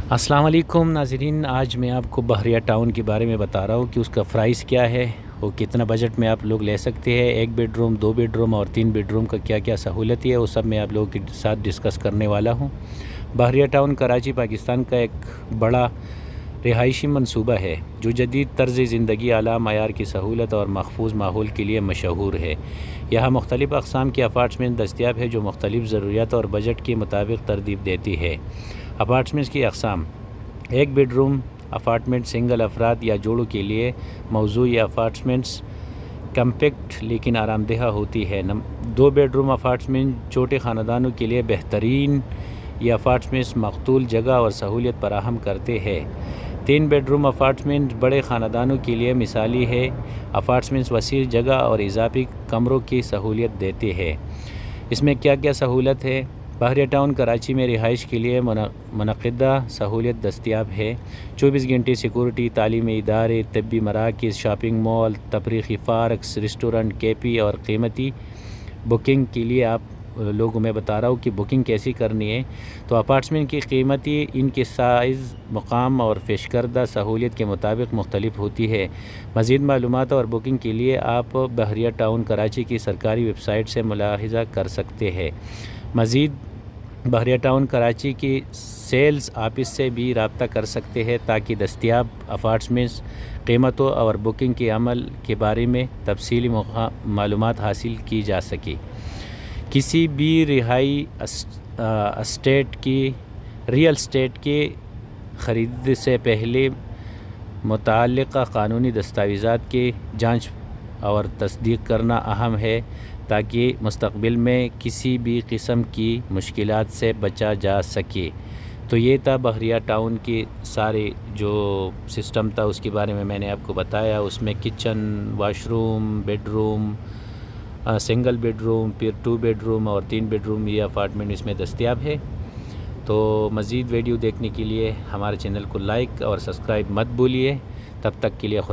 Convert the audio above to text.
अस्सलाम वालेकुम नाज़रीन, आज मैं आपको बहरिया टाउन के बारे में बता रहा हूँ कि उसका प्राइस क्या है और कितना बजट में आप लोग ले सकते हैं। 1 बेडरूम, 2 बेडरूम और 3 बेडरूम का क्या क्या सहूलत है वो सब मैं आप लोगों के साथ डिस्कस करने वाला हूँ। बहरिया टाउन कराची पाकिस्तान का एक बड़ा रिहायशी मनसूबा है जो जदीद तर्ज़ ज़िंदगी, आला मयार की सहूलत और महफूज माहौल के लिए मशहूर है। यहाँ मुख्तलिफ़ अक़साम के अपार्टमेंट दस्तियाब है जो मुख्तलिफ़ ज़रूरियात और बजट के मुताबिक तरतीब देती है। अपार्टमेंट्स की अक़साम: 1 बेडरूम अपार्टमेंट सिंगल अफराद या जोड़ों के लिए मौजू ये अपार्टमेंट्स कम्पैक्ट लेकिन आरामदेह होती है। 2 बेडरूम अपार्टमेंट छोटे ख़ानदानों के लिए बेहतरीन, ये अपार्टमेंट्स मकतूल जगह और सहूलियत फराहम करते हैं। 3 बेडरूम अपार्टमेंट बड़े ख़ानदानों के लिए मिसाली है। अपार्टमेंट्स वसीर जगह और इजाफी कमरों की सहूलियत देते हैं। इसमें क्या क्या सहूलत है? बहरिया टाउन कराची में रिहाइश के लिए मुनक़दा सहूलियत दस्तियाब है। 24 घंटे सिक्योरिटी, तालीमी इदारे, तब्बी मराकज़, शॉपिंग मॉल, तफरीही पार्क्स, रेस्टोरेंट, कैफ़े और क़ीमती बुकिंग के लिए आप लोगों मैं बता रहा हूँ कि बुकिंग कैसी करनी है। तो अपार्टमेंट की कीमती इनके साइज़, मुकाम और पेश करदा सहूलियत के मुताबिक मुख्तलिफ होती है। मज़ीद मालूमात और बुकिंग के लिए आप बहरिया टाउन कराची की सरकारी वेबसाइट से मुलाहिज़ा कर सकते हैं। मज़ीद बहरिया टाउन कराची की सेल्स ऑफिस से भी रब्ता कर सकते हैं ताकि दस्तियाब अपार्टमेंट्स, कीमतों और बुकिंग के अमल के बारे में तफसीली मालूमात हासिल की जा सके। किसी भी रिहाई रियल एस्टेट के ख़रीद से पहले मुतल्लिक़ा क़ानूनी दस्तावेज़ात की जांच और तस्दीक करना अहम है ताकि मुस्तक़बिल में किसी भी किस्म की मुश्किलात से बचा जा सके। तो ये था बहरिया टाउन के सारे जो सिस्टम था उसके बारे में मैंने आपको बताया। उसमें kitchen, washroom, bedroom, single bedroom, फिर 2 बेडरूम और 3 बेडरूम ये अपार्टमेंट इसमें दस्तियाब है। तो मज़ीद वीडियो देखने के लिए हमारे चैनल को लाइक और सब्सक्राइब मत भूलिए। तब तक के लिए खुदा।